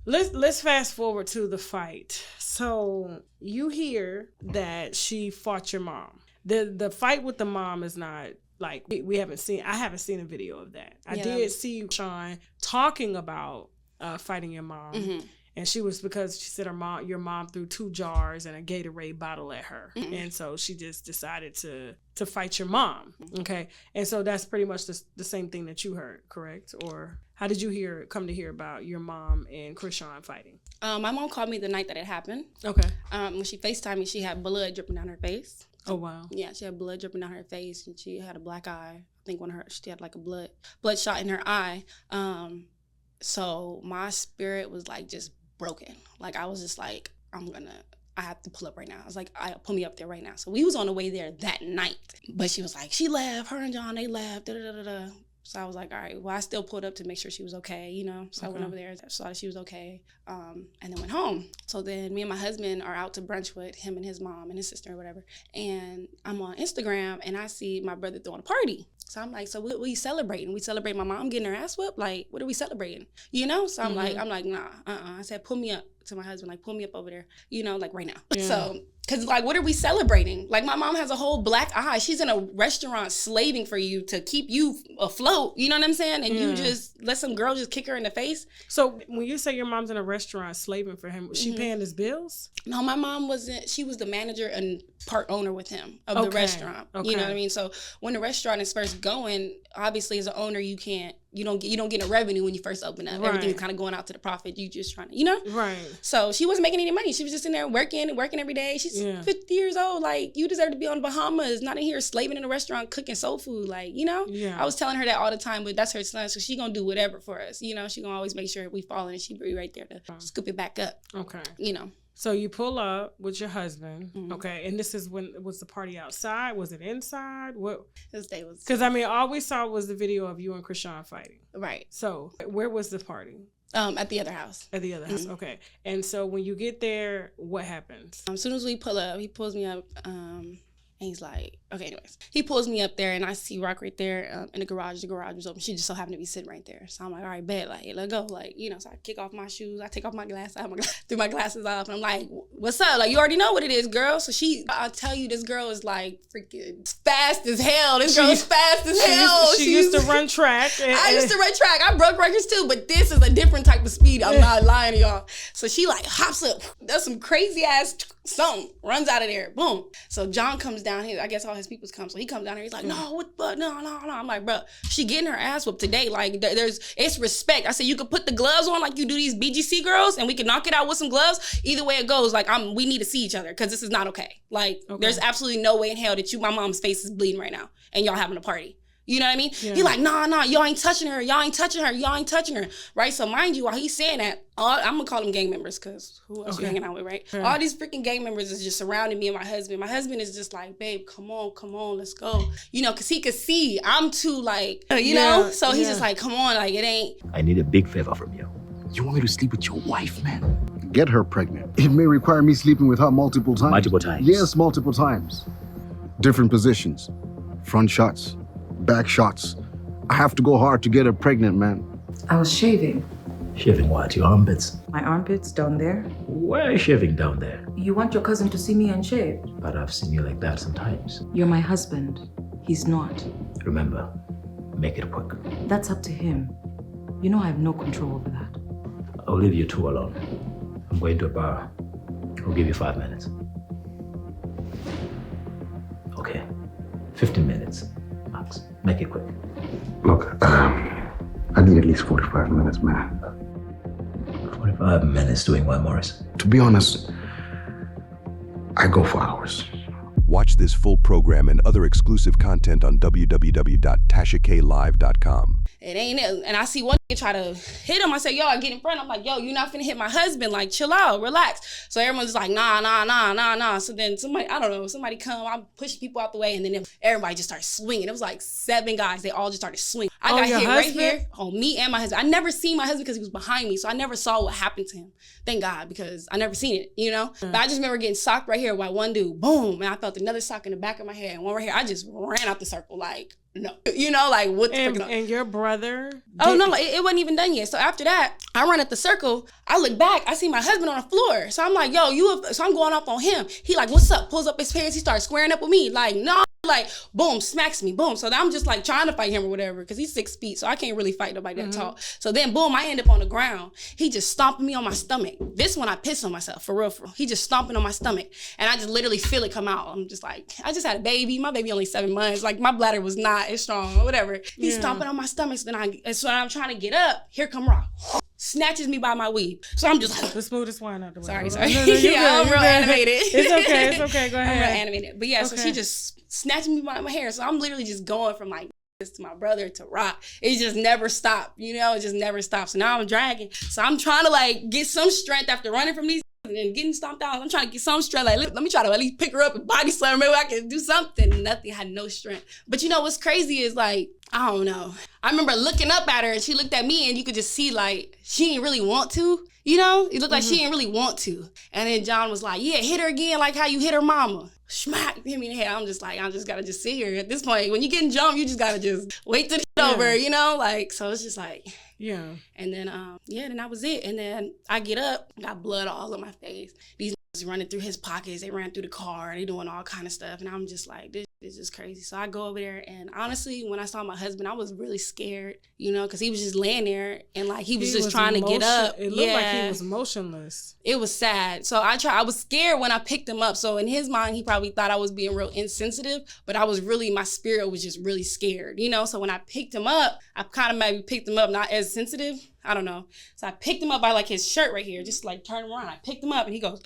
let's fast forward to the fight. So you hear that she fought your mom. The fight with the mom is not like we haven't seen. I haven't seen a video of that. I did see Sean talking about fighting your mom. Mm-hmm. And she was, because she said your mom threw 2 jars and a Gatorade bottle at her. Mm-hmm. And so she just decided to fight your mom. Okay. And so that's pretty much the same thing that you heard, correct? Or how did you come to hear about your mom and Chrisean fighting? My mom called me the night that it happened. Okay. When she FaceTimed me, she had blood dripping down her face. Oh, wow. Yeah, she had blood dripping down her face, and she had a black eye. I think she had like a blood shot in her eye. So my spirit was like just broken. Like I was just like, I have to pull up right now. I was like, pull me up there right now. So we was on the way there that night. But she was like, she left, her and John, they left, da-da-da-da-da. So I was like, all right, well, I still pulled up to make sure she was okay, you know? So I went over there, saw that she was okay, and then went home. So then me and my husband are out to brunch with him and his mom and his sister or whatever. And I'm on Instagram, and I see my brother throwing a party. So I'm like, so what are we celebrating? We celebrate my mom getting her ass whipped? Like, what are we celebrating? You know? So I'm like, nah, I said, pull me up to my husband, like, pull me up over there, you know, like right now. Yeah. So, because like, what are we celebrating? Like, my mom has a whole black eye. She's in a restaurant slaving for you to keep you afloat. You know what I'm saying? And you just let some girl just kick her in the face. So when you say your mom's in a restaurant slaving for him, was she paying his bills? No, my mom wasn't. She was the manager and part owner with him of the restaurant. Okay. You know what I mean? So when the restaurant is first going, obviously as an owner, you don't get a revenue when you first open up. Right. Everything's kind of going out to the profit. You just trying to, you know? Right. So she wasn't making any money. She was just in there working every day. She's 50 years old. Like, you deserve to be on the Bahamas, not in here slaving in a restaurant cooking soul food. Like, you know? Yeah. I was telling her that all the time, but that's her son, so she gonna do whatever for us. You know? She gonna always make sure we fall in, and she be right there to scoop it back up. Okay. You know? So you pull up with your husband, okay, and this is was the party outside? Was it inside? What? This day was... Because, I mean, all we saw was the video of you and Chrisean fighting. Right. So where was the party? At the other house. At the other house, okay. And so when you get there, what happens? As soon as we pull up, he pulls me up, and he's like, okay, anyways. He pulls me up there, and I see Rock right there in the garage. The garage was open. She just so happened to be sitting right there. So I'm like, all right, bet, like, let's go. Like, you know, so I kick off my shoes. I take off my glasses. I threw my glasses off. And I'm like, what's up? Like, you already know what it is, girl. So I'll tell you, this girl is like freaking fast as hell. This girl is fast as hell. She used to run track. I used to run track. I broke records too, but this is a different type of speed. I'm not lying to y'all. So she like hops up, does some crazy ass something, runs out of there, boom. So John comes down here. I guess all his peoples come. So he comes down here. He's like, no. I'm like, bro, she getting her ass whooped today. Like, it's respect. I said, you could put the gloves on like you do these BGC girls, and we can knock it out with some gloves. Either way it goes, like, we need to see each other, because this is not okay. Like, there's absolutely no way in hell that my mom's face is bleeding right now, and y'all having a party. You know what I mean? Yeah. He like, nah, y'all ain't touching her. Y'all ain't touching her. Right? So mind you, while he's saying that, I'm going to call them gang members, because who else you hanging out with, right? All these freaking gang members is just surrounding me and my husband. My husband is just like, babe, come on, let's go. You know, because he could see I'm too, like, you know? So he's just like, come on, like, it ain't. I need a big favor from you. You want me to sleep with your wife, man? Get her pregnant. It may require me sleeping with her multiple times. Multiple times? Yes, multiple times. Different positions. Front shots. Back shots. I have to go hard to get her pregnant, man. I was shaving. Shaving what? Your armpits? My armpits down there? Why shaving down there? You want your cousin to see me unshaved? But I've seen you like that sometimes. You're my husband. He's not. Remember, make it quick. That's up to him. You know I have no control over that. I'll leave you two alone. I'm going to a bar. I'll give you 5 minutes. Okay, 15 minutes. Max, make it quick. Look, I need at least 45 minutes, man. 45 minutes doing what, Morris? To be honest, I go for hours. Watch this full program and other exclusive content on www.tashaklive.com. It ain't it. And I see one nigga try to hit him. I say, yo, I get in front. I'm like, yo, you're not finna hit my husband. Like, chill out, relax. So everyone's like, nah. So then somebody come, I push people out the way, and then everybody just started swinging. It was like 7 guys. They all just started swinging. I got hit right here on me and my husband. I never seen my husband because he was behind me, so I never saw what happened to him. Thank God, because I never seen it, you know? But I just remember getting socked right here by one dude, boom, and I felt another sock in the back of my head, and one right here. I just ran out the circle, like, no. You know, like, what the And your brother? Oh, no, it wasn't even done yet. So after that, I run at the circle. I look back. I see my husband on the floor. So I'm like, yo, so I'm going up on him. He like, what's up? Pulls up his pants. He starts squaring up with me. Like, no. Like, boom, smacks me. Boom. So I'm just like trying to fight him or whatever because he's 6 feet. So I can't really fight nobody that tall. So then, boom, I end up on the ground. He just stomping me on my stomach. This one, I piss on myself, for real, for real. He just stomping on my stomach. And I just literally feel it come out. I'm just like, I just had a baby. My baby only 7 months. Like, my bladder was not as strong or whatever. He's stomping on my stomach. So then I'm trying to get up. Here come Rock. Snatches me by my weave. So I'm just like, the smoothest wine out the way. Sorry. No, Yeah, I'm real animated. It's okay. Go ahead. I'm real animated. But yeah, so she just snatching me by my hair. So I'm literally just going from like this to my brother to Rock. It just never stopped. You know, it just never stopped. So now I'm dragging. So I'm trying to like get some strength after running from these and getting stomped out. I'm trying to get some strength. Like, let me try to at least pick her up and body slam her. Maybe I can do something. Nothing. I had no strength. But you know what's crazy is like, I don't know. I remember looking up at her and she looked at me and you could just see like, she didn't really want to. You know, it looked like she didn't really want to. And then John was like, yeah, hit her again like how you hit her mama. Smack, hit me in the head. I'm just like, I just gotta just sit here. At this point, when you getting jumped, you just gotta just wait till it's over, you know? Like, so it's just like, yeah. And then, then that was it. And then I get up, got blood all on my face. These niggas running through his pockets. They ran through the car. They doing all kind of stuff. And I'm just like, this is crazy. So I go over there. And honestly, when I saw my husband, I was really scared, you know, because he was just laying there. And like, he was just trying to get up. It looked like he was motionless. It was sad. So I was scared when I picked him up. So in his mind, he probably thought I was being real insensitive. But I was really, my spirit was just really scared, you know. So when I picked him up, I kind of maybe picked him up not as sensitive. I don't know. So I picked him up by like his shirt right here, just like turn him around. I picked him up and he goes,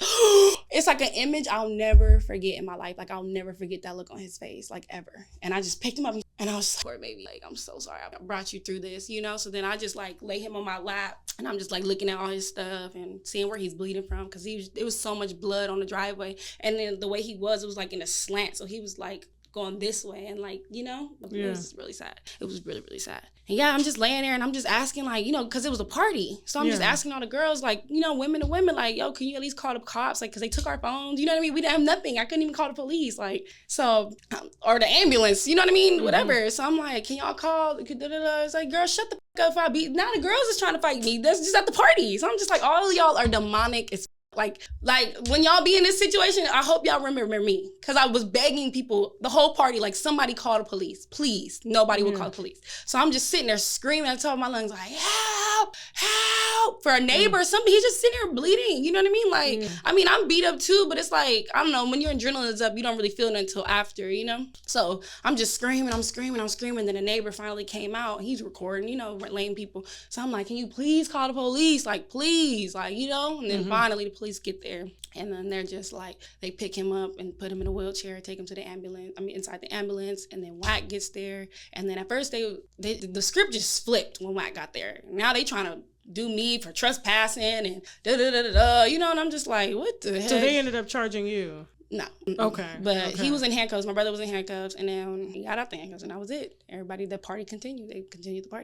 it's like an image I'll never forget in my life. Like I'll never forget that look on his face, like ever. And I just picked him up and I was like, poor baby, like I'm so sorry I brought you through this, you know? So then I just like lay him on my lap and I'm just like looking at all his stuff and seeing where he's bleeding from because it was so much blood on the driveway. And then the way he was, it was like in a slant. So he was like going this way and like, you know, it was really sad. It was really, really sad. And yeah, I'm just laying there and I'm just asking like, you know, because it was a party. So I'm just asking all the girls like, you know, women to women, like, yo, can you at least call the cops? Like, because they took our phones, you know what I mean? We didn't have nothing. I couldn't even call the police. Like, so, or the ambulance, you know what I mean? Whatever. So I'm like, can y'all call? It's like, girl, shut the fuck up if I beat. Now the girls is trying to fight me. That's just at the party. So I'm just like, all of y'all are demonic as like when y'all be in this situation, I hope y'all remember me. Cause I was begging people, the whole party, like somebody call the police, please. Nobody would call the police. So I'm just sitting there screaming at the top of my lungs, like, help, help, for a neighbor or something. He's just sitting there bleeding. You know what I mean? Like, I mean, I'm beat up too, but it's like, I don't know, when your adrenaline's up, you don't really feel it until after, you know? So I'm just screaming, I'm screaming. Then a neighbor finally came out. He's recording, you know, lame people. So I'm like, can you please call the police? Like, please, like, you know? And then finally the police get there. And then they're just like, they pick him up and put him in a wheelchair, take him to the ambulance, inside the ambulance. And then Wack gets there. And then at first the script just flipped when Wack got there. Now they trying to do me for trespassing and da-da-da-da-da, you know? And I'm just like, what the heck? So they ended up charging you? No. Okay. But he was in handcuffs. My brother was in handcuffs. And then he got out the handcuffs and that was it. The party continued. They continued the party.